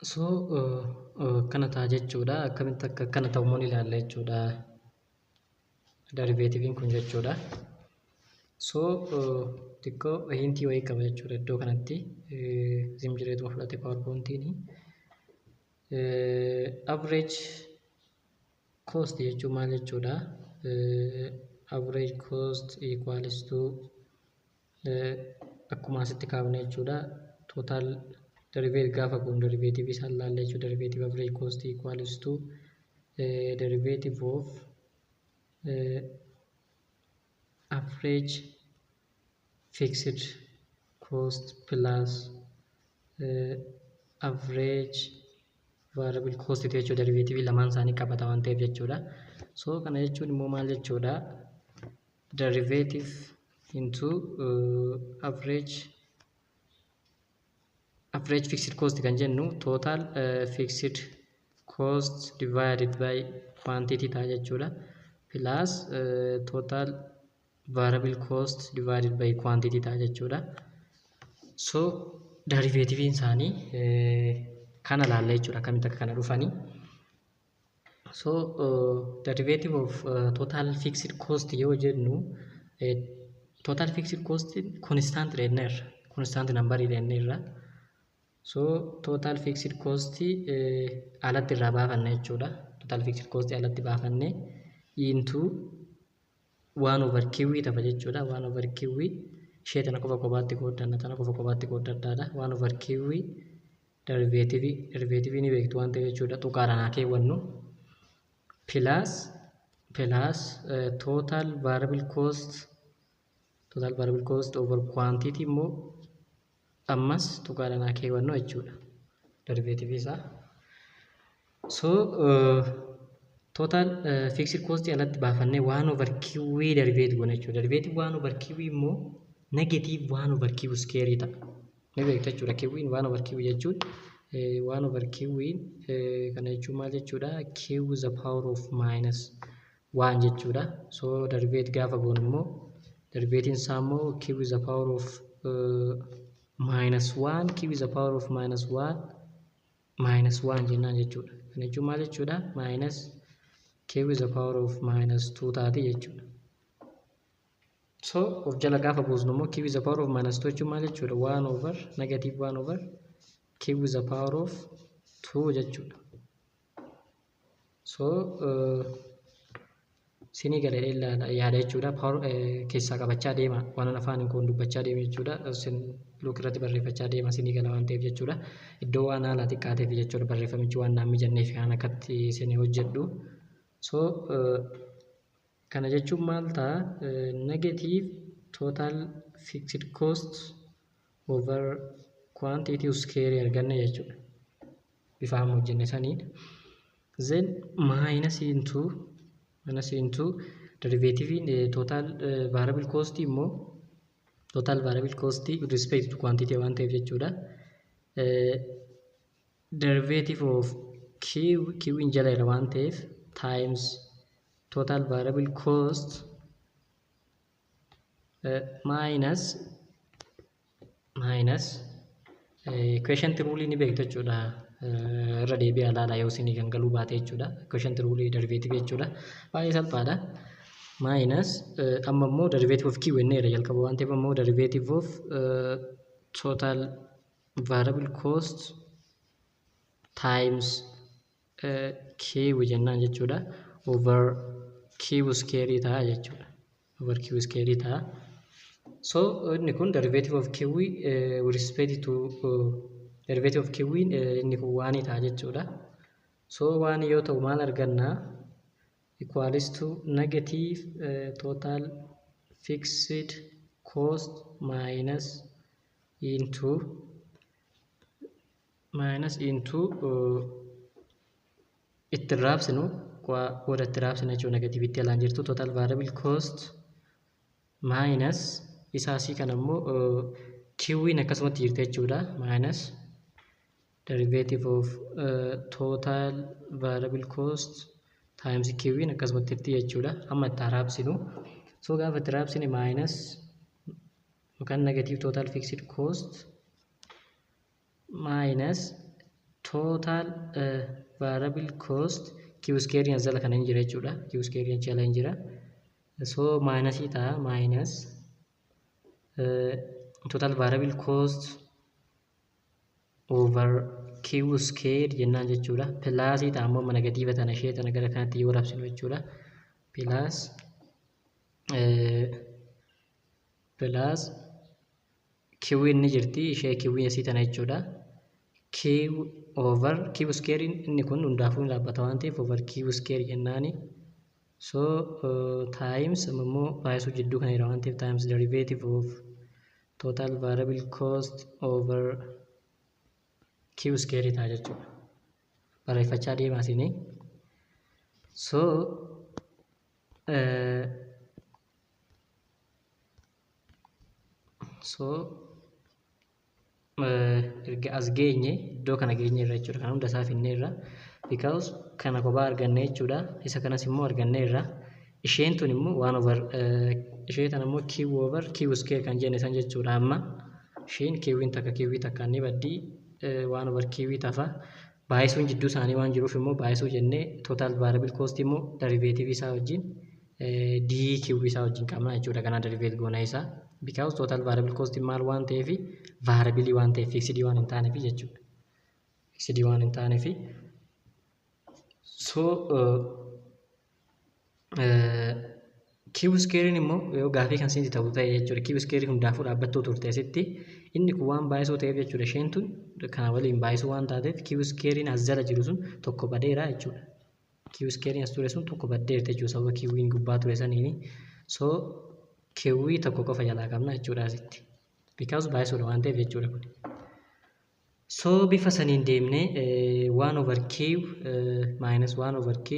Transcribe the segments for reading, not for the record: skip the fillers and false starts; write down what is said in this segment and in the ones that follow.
So kana ta'a jechuudha. Akkamitti akka kana ta'ummoo ni ilaalla jechuudha. Deriveetiiviin kun jechuudha. So xiqqoo hintii wayii qaba jechuudha iddoo kanatti. Zim jireetuma fudhate PowerPointiin. Average cost jechuun maal jechuudha? Average cost equals to akkuma asitti kaafne jechuudha. Total derivative gaafa kun derivative isaan laalla jechuudha. Derivative average cost equals to derivative of average fixed cost plus average variable cost jechuudha. Derivative lamaan isaanii qabata waan ta'eef jechuudha. So kana jechuun immoo maal jechuudha? Derivative into average fixed cost kan jennu total fixed cost divided by quantity ta'a jechuudha. Plus total variable cost divided by quantity ta'a jechuudha. So derivativein isaanii kana laalla jechuudha. Akkamitti akka kana dhufanii. So derivative of total fixed cost yoo jennu total fixed cost constant number irra. So total fixed cost alatti irraa baafanne jechuudha. Total fixed cost alatti baafanne into 1/QE ta'a jechuudha. 1/QE ishee tana qofa qofaatti qooddanna tana qofa qofaatti qooddaddaadha. 1/QE derivative ni beektu waan ta'eef jechuudha. Tuqaadhaan haa keewwannu. Plus total variable cost over quantity immoo ammas tuqaadhaan haa keewwannu jechuudha. Derivative isaa. So total fixed cost alatti baafannee 1/QE derivative goona jechuudha. Derivative 1/QE immoo negative 1/QE square ta'a. Ni beektu jechuudha. QE 1/QE jechuun 1/QE kana jechuun maal jechuudha? Q is the power of minus 1 jechuudha. So derivative gaafa goonu immoo derivative isaa immoo Q is the power of minus 1 Q is the power of minus 1 jennaan jechuudha. Kana jechuun maal jechuudha? Minus Q is the power of minus 2 taati jechuudha. So of jala gaafa buusnu immoo Q is the power of minus 2 jechuun maal jechuudha? 1 over negative 1 over Q is the power of 2 jechuudha. So sinii galee yaada jechuudha. Power keessaa qabachaa deema. Waan afaan kun dubbachaa deema jechuudha. Sin luuk irratti barreeffachaa deema sinii gala waan ta'eef jechuudha. Iddoo waan haala xiqqaateef jechuudha barreeffamichi waan naamni jennee fi waan akkatti isin hojjedhu. So kana jechuun maal ta'a? Negative total fixed cost over quantity square arganna jechuudha. Bifa amma hojjenne saniin. Then minus into derivative total variable cost immoo total variable cost with respect to quantity waan ta'eef jechuudha. Derivative of Q in jala irra waan ta'eef times total variable cost minus quotient rule ni beektu jechuudha. Irra deebi'ee ilaalaa yoo isin kan galuu baate jechuudha. Quotient rule derivative jechuudha. Baay'ee salphaadha. Minus amma immoo derivative of Q jenneera jalqaba waan ta'eef immoo derivative of total variable cost times Q jennaan jechuudha. Over Q square ta'a jechuudha. Over Q square ta'a. So inni kun derivative of Q with respect to derivative of Q inni kun waan ta'a jechuudha. So waan yoo ta'u maal arganna? Equals to negative total fixed cost minus into itti raabsinu qooda itti raabsina jechuudha. Negative itti alaan jirtu total variable cost minus isaasii kana immoo Q'n akkasumatti jirti jechuudha. Minus derivative of total variable cost times Q'n akkasumatti jirti jechuudha. Amma itti raabsinu. So gaafa itti raabsine minus yookaan negative total fixed cost minus total variable cost q square jala kana hin jira jechuudha. Q square jala hin jira. So minus ita minus total variable cost over q square jennaan jechuudha. Plus ita ammoo negative tana ishee tana gara kanatti yoo rabsinu jechuudha. Plus q inni jirti ishee q asii tana jechuudha. Q over q square inni kun hundaafuu dhaabbata waan ta'eef over q square jennaani. So times ammoo baay'isuu jidduu kana jira waan ta'eef times derivative of total variable cost over q square ta'a jechuudha. Barreeffachaa deemaa isinii. So erga as geenye iddoo kana geenye irra jechuudha. Kan hunda isaa finnee irra because kana kophaa arganne jechuudha. Isa kanas immoo arganne irra isheen tun immoo waan over ishee tan immoo q over q square kan jenne san jechuudha. Amma isheen q takka q takka ni baddi waan over q tafa baay'isuun jidduu isaanii waan jiruuf immoo baay'isuu jennee total variable cost immoo derivative isaa wajjin dq isaa wajjin qabna jechuudha. Kana derivate goona isaa because total variable cost maal waan ta'eef variable waan ta'eef fixed waan hin taaneef jechuudha. Fixed waan hin taaneef so q square immoo yoo gaafii kan siinti ta'u ta'e jechuudha. Q square hundaafuu dhaabbattuu turte asitti inni kun waan baay'isuu ta'eef jechuudha. Isheen tun kana waliin baay'isuu waan taateef q square as jala jiru sun tokko badeera jechuudha. Q square as ture sun tokko baddeerti jechuudha. Sababa q gubbaa ture saniini. So q tokko qofa jalaa qabna jechuudha asitti. Because baay'isuudha waan ta'eef jechuudha kun. So bifa saniin deemnee 1 over q minus 1 over q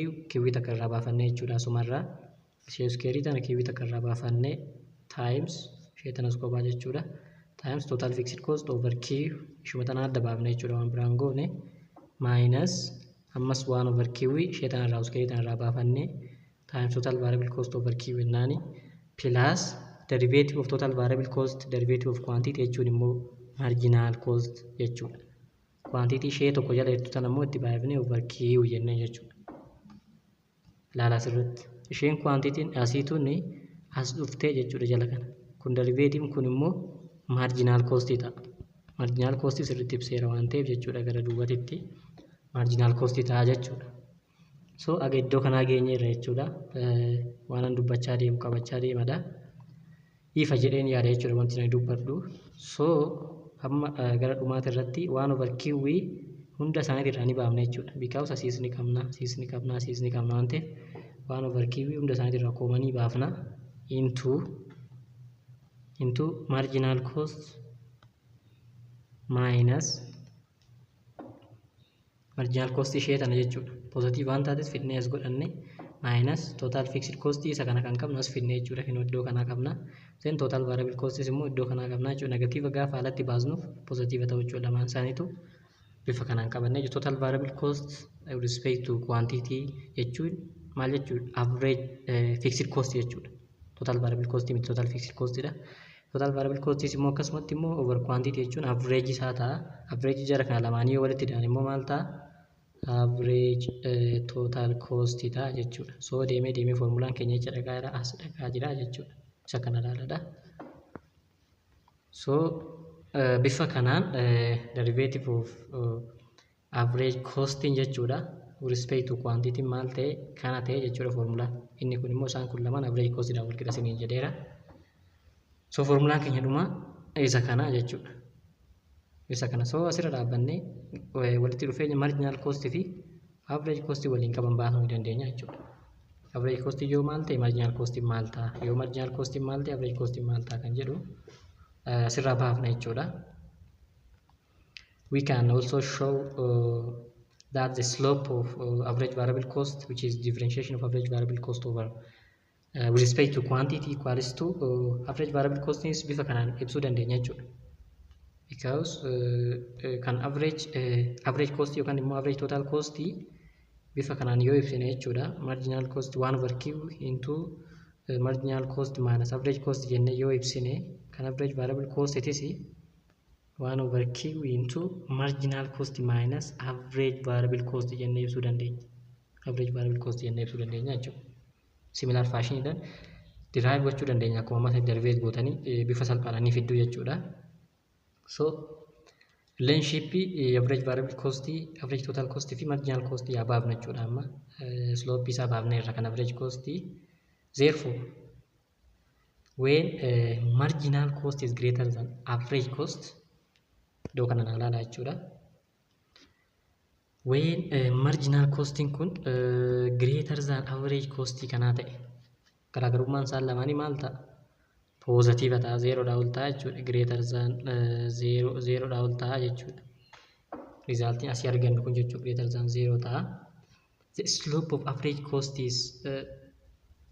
takka irraa baafannee jechuudha. Asumarraa ishee square tana q takka irraa baafannee times ishee tanas kophaa jechuudha. Times total fixed cost over q ishuma tana adda baafne jechuudha waan biraan goone minus ammas 1 over q ishee tana irraa square tana irraa baafannee times total variable cost over q jennaani plus derivative of total variable cost derivative of quantity jechuun immoo marginal cost jechuudha. Quantity ishee tokko jala jirtu tana immoo itti baafnee over q jennee jechuudha. Ilaala asirratti isheen quantity asiituun as dhuftee jechuudha jala kana. Kun derivative kun immoo marginal cost ta'a. Marginal cost sirriitti ibseera waan ta'eef jechuudha gara duubatitti marginal cost ta'a jechuudha. So aga iddoo kanaa geenye irra jechuudha. Waan an dubbachaa deemu qabachaa deemadha. Ifa jedheen yaada jechuudha wanti ani dubbadhu. So amma gara dhumaati irratti 1 over q hunda isaanii irraa ni baafna jechuudha. Because asiisni qabna waan ta'eef 1 over q hunda isaanii irraa koomanii baafna into marginal cost minus marginal cost ishee tana jechuudha. Positive waan taates fidnee as godhanne minus total fixed cost isa kana kan qabnu as fidnee jechuudha. Kan iddoo kanaa qabna. Then total variable cost immoo iddoo kanaa qabna jechuudha. Negative gaafa alatti baasnuuf positive ta'u jechuudha. Lamaan isaaniitu bifa kanaan qabanne jechuudha. Total variable cost with respect to quantity jechuun maal jechuudha? Average fixed cost jechuudha. Total variable cost miti total fixed cost dha. Total variable cost immoo akkasumatti immoo over quantity jechuun average isaa ta'a. Average jara kana lamaanii yoo walitti hidhan immoo maal ta'a? Average total cost ta'a jechuudha. So deemee formulaan keenya jecha dhaqaa as dhaqaa jira jechuudha. Isa kana ilaaladha. So bifa kanaan derivative of average costing jechuudha. With respect to quantity maal ta'e kana ta'e jechuudha formula. Inni kun immoo isaan kun lamaan average cost dhaan wal qixa siniin jedheera. So formulaan keenya dhuma isa kana jechuudha. Isa kana so asirra dhaabbannee walitti dhufeenya marginal cost fi average cost waliin qaban baasuu ni dandeenya jechuudha. Average cost yoo maal ta'e marginal cost maal ta'a? Yoo marginal cost maal ta'e average cost maal ta'a kan jedhu asirra baafna jechuudha. We can also show that the slope of average variable cost, which is differentiation of average variable cost over with respect to quantity equals to average variable cost is bifa kanaan ibsuu dandeenya jechuudha. Because kan average cost yookaan immoo average total cost bifa kanaan yoo ibsine jechuudha. Marginal cost 1 over q into marginal cost minus average cost jennee yoo ibsine kan average variable cost itis 1 over Q into marginal cost minus average variable cost jennee ibsuu dandeenya. Average variable cost jennee ibsuu dandeenya jechuudha. Similar fashion dhaan derive gochuu dandeenya akkuma mata derive gootanii bifa salphaadhaan ni fidduu jechuudha. So relationship average variable cost, average total cost fi marginal cost yaa baafna jechuudha. Amma slope isaa baafna irra kan average cost. Therefore when marginal cost is greater than average cost, iddoo kana ilaala jechuudha. When marginal costing kun greater than average cost kanaa ta'e, garaagarummaan isaan lamaanii maal ta'a? Positive ta'a, 0 dha ol ta'a jechuudha. Greater than 0 dha ol ta'a jechuudha. Resultiin asii argannu kun jechuudha greater than 0 ta'a. The slope of average cost is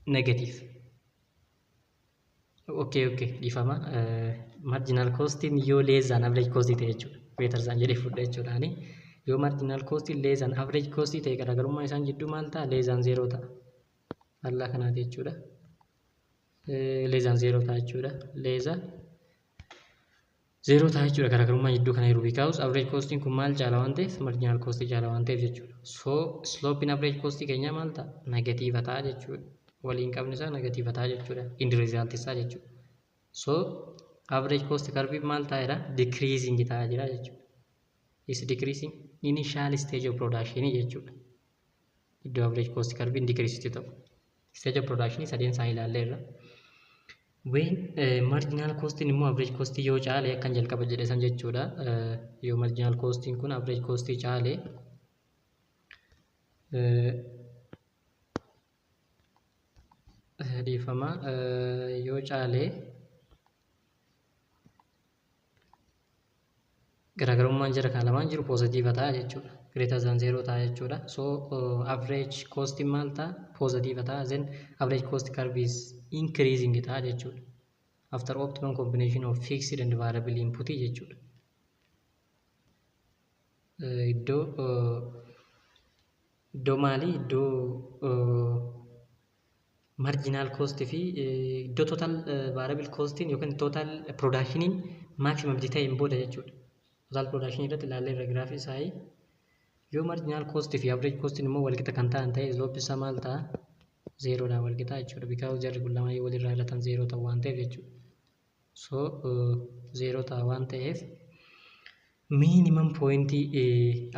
negative. Okay, dhiifama. Marginal costing yoo less than average cost ta'e jechuudha. Greater than jedhee fudhadha jechuudhaani. Yoo marginal costing less than average cost ta'e garaagarummaa isaan jidduu maal ta'a? Less than 0 ta'a. Allaa kanaati jechuudha. Less than 0 ta'a jechuudha. Less than 0 ta'a jechuudha garaagarummaa jidduu kana jiru. Because average costing kun maal caala waan ta'eef marginal cost caala waan ta'eef jechuudha. So slope in average cost keenya maal ta'a? Negative ta'a jechuudha. Waliin qabni isaa negative ta'a jechuudha. End result isaa jechuudha. So average cost curve maal ta'eera? Decreasing ta'a jira jechuudha. Is decreasing initial stage of production jechuudha. Iddoo average cost curve decrease ta'u. Stage of production sadeen isaa ilaalleerra. When marginal costing immoo average cost yoo caale akkan jalqaba jedhe san jechuudha. Yoo marginal costing kun average cost caale dhiifama yoo caale garaagarummaan jira kan lamaan jiru positive ta'a jechuudha. Greater than 0 ta'a jechuudha. So average cost maal ta'a? Positive ta'a. Then average cost curve is increasing ta'a jechuudha. After optimum combination of fixed and variable input jechuudha. Iddoo maali? Iddoo marginal cost fi iddoo total variable costing yookaan total productionin maximum ta'e hin booda jechuudha. Total production irratti ilaallee irra graafii isaa yoo marginal cost fi average cost immoo wal qixa kan ta'an ta'e slope isaa maal ta'a? 0 dhaan wal qixa jechuudha. Because jarri kun lama yoo walirraa hir'atan 0 ta'u waan ta'eef jechuudha. So 0 ta'a waan ta'eef minimum point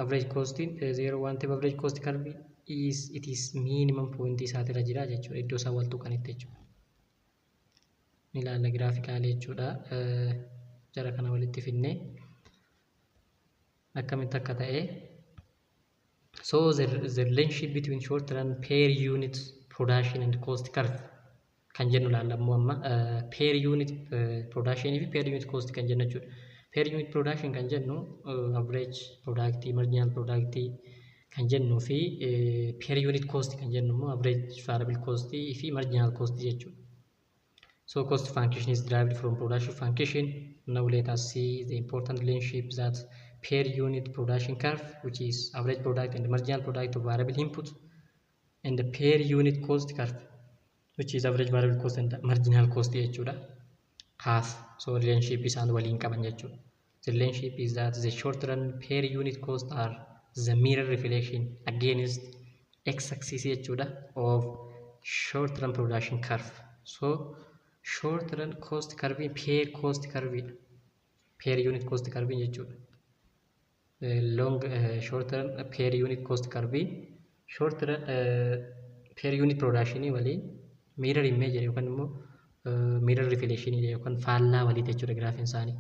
average costing 0 waan ta'eef average cost curve it is minimum point isaatirra jira jechuudha. Iddoo isaa wal tuqanitti jechuudha. Ilaalla giraafikaalee jechuudha. Jara kana walitti finnee akkamitti akka ta'e. So the relationship between short run per unit production and cost curve kan jennu ilaallammoo amma per unit production fi per unit cost kan jennu jechuudha. Per unit production kan jennu average product, marginal product kan jennu fi per unit cost kan jennu immoo average variable cost fi marginal cost jechuudha. So cost function is derived from production function. Now let us see the important relationship that per unit production curve, which is average product and marginal product of variable input, and the per unit cost curve, which is average variable cost and marginal cost jechuudha. Half. So relationship isaan waliin qaban jechuudha. The relationship is that the short run per unit cost are the mirror reflection against x-axis jechuudha of short run production curve. So short run cost curve per cost curve per unit cost curve jechuudha. Long short run per unit cost curve short run per unit production waliin mirror image yookaan immoo mirror reflection yookaan faallaa walii jechuudha graafiin isaanii.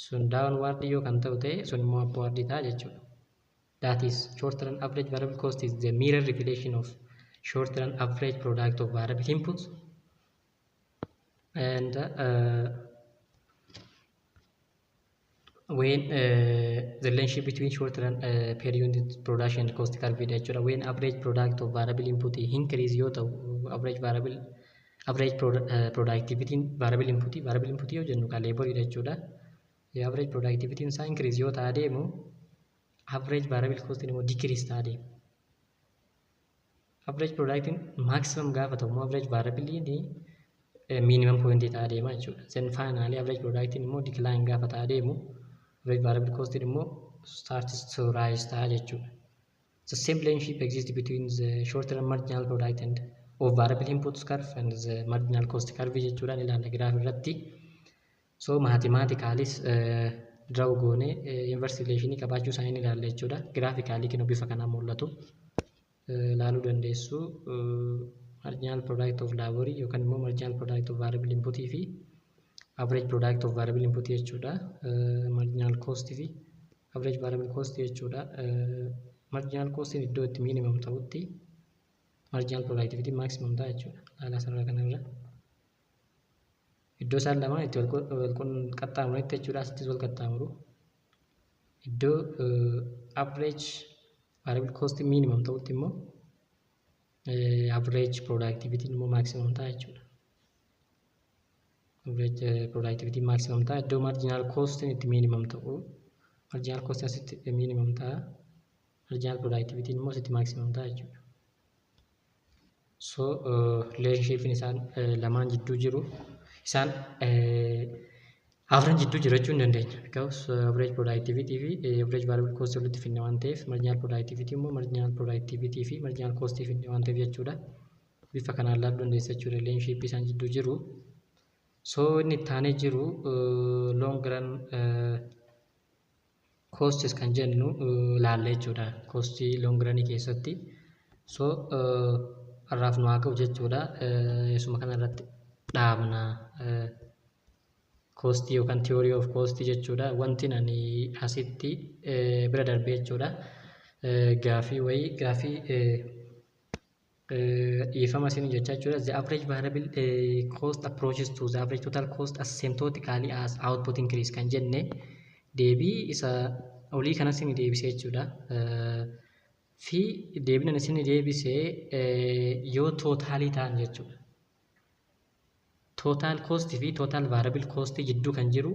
Sun downward yoo kan ta'u ta'e sun immoo upward ta'a jechuudha. That is short run average variable cost is the mirror reflection of short run average product of variable inputs, and when the relationship between short run per unit production and cost curve jechuudha. When average product of variable input increase yoo ta'u average productivity variable input yoo jennu kan labor jechuudha. Average productivity isaa increase yoo ta'aa deemu average variable cost immoo decrease ta'aa deemu. Average producting maximum gaafa ta'u immoo average variable minimum point ta'aa deema jechuudha. Then finally average producting immoo decline gaafa ta'aa deemu average variable cost immoo starts to rise ta'a jechuudha. The same relationship exists between the short-term marginal product and of variable inputs curve and the marginal cost curve jechuudha ilaalla giraaf irratti. So mathematicaalis draw goone inverse relation qabaachuu isaanii ilaalla jechuudha. Graafikaalii kennu bifa kanaan mul'atu ilaaluu dandeessu. Marginal product of labor yookaan immoo marginal product of variable input fi average product of variable input jechuudha. Marginal cost fi average variable cost jechuudha. Marginal cost iddoo itti minimum ta'utti marginal productivity maximum ta'a jechuudha. Haala sarara kanarra iddoo isaan lamaan itti wal qaxxaamuranitti jechuudha. Asittis wal qaxxaamuru. Iddoo average variable cost minimum ta'utti immoo average productivity immoo maximum ta'a jechuudha. Average productivity maximum ta'a. Iddoo marginal cost itti minimum ta'u marginal cost asitti minimum ta'a. Marginal productivity immoo asitti maximum ta'a jechuudha. So relationship isaan lamaan jidduu jiru isaan afran jidduu jiru jechuu hin dandeenya. Because average productivity fi average variable cost walitti finne waan ta'eef marginal productivity immoo marginal productivity fi marginal cost finne waan ta'eef jechuudha. Bifa kanaan ilaaluu dandeessa jechuudha relationship isaan jidduu jiru. So inni itti aanee jiru long run costs kan jennu ilaalla jechuudha. Cost long run keessatti. So har'aaf nu haa ga'u jechuudha. Isuma kana irratti dhaabna. Cost yookaan theory of cost jechuudha. Wanti ani asitti bira darbee jechuudha. Gaafii dhiifama isin jechaa jechuudha. The average variable cost approaches to the average total cost asymptotically as output increase kan jenne deebii isa olii kanas ni deebisee jechuudha. Fi deebiin isin deebisee yoo tootaalii ta'an jechuudha. Total cost fi total variable cost jidduu kan jiru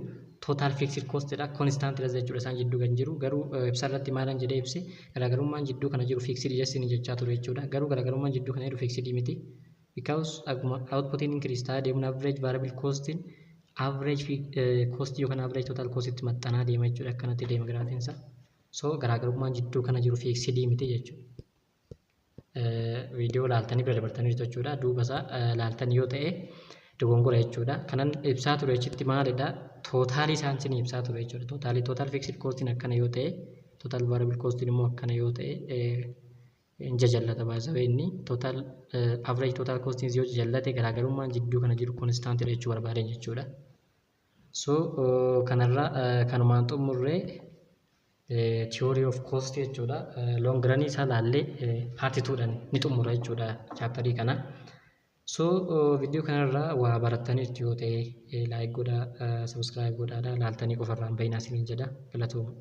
total fixed cost dha. Constant dha jechuudha isaan jidduu kan jiru. Garuu ibsa irratti maalan jedhee ibse garaagarummaan jidduu kana jiru fixed jessin jechaa ture jechuudha. Garuu garaagarummaan jidduu kana jiru fixed miti. Because output increase ta'a deemuun average variable cost average cost yookaan average total cost itti maxxanaa deema jechuudha. Akkanatti deema graafiinsa. So garaagarummaan jidduu kana jiru fixed miti jechuudha. Viidiyoo laaltanii bira dabartanii jechuudha. Duuba isaa laaltanii yoo ta'e dogongora jechuudha. Kanan ibsaa ture jechutti maalidha? Tootaalii isaan isin ibsaa ture jechuudha. Total fixed cost akkana yoo ta'e, total variable cost immoo akkana yoo ta'e inja jallata baasawee inni total average total cost yoo jallate garaagarummaan jidduu kana jiru constant dha jechuu barbaadeen jechuudha. So kanarra kanumaan xumurree theory of cost jechuudha. Long run isaa laallee part 2dhaan ni xumura jechuudha chapterii kana. So video kanarraa waa barattaniirtu yoo ta'e like godhaa, subscribe godhaa, laaltanii qofarraan baay'inaa isiniin jedha. Galatooma.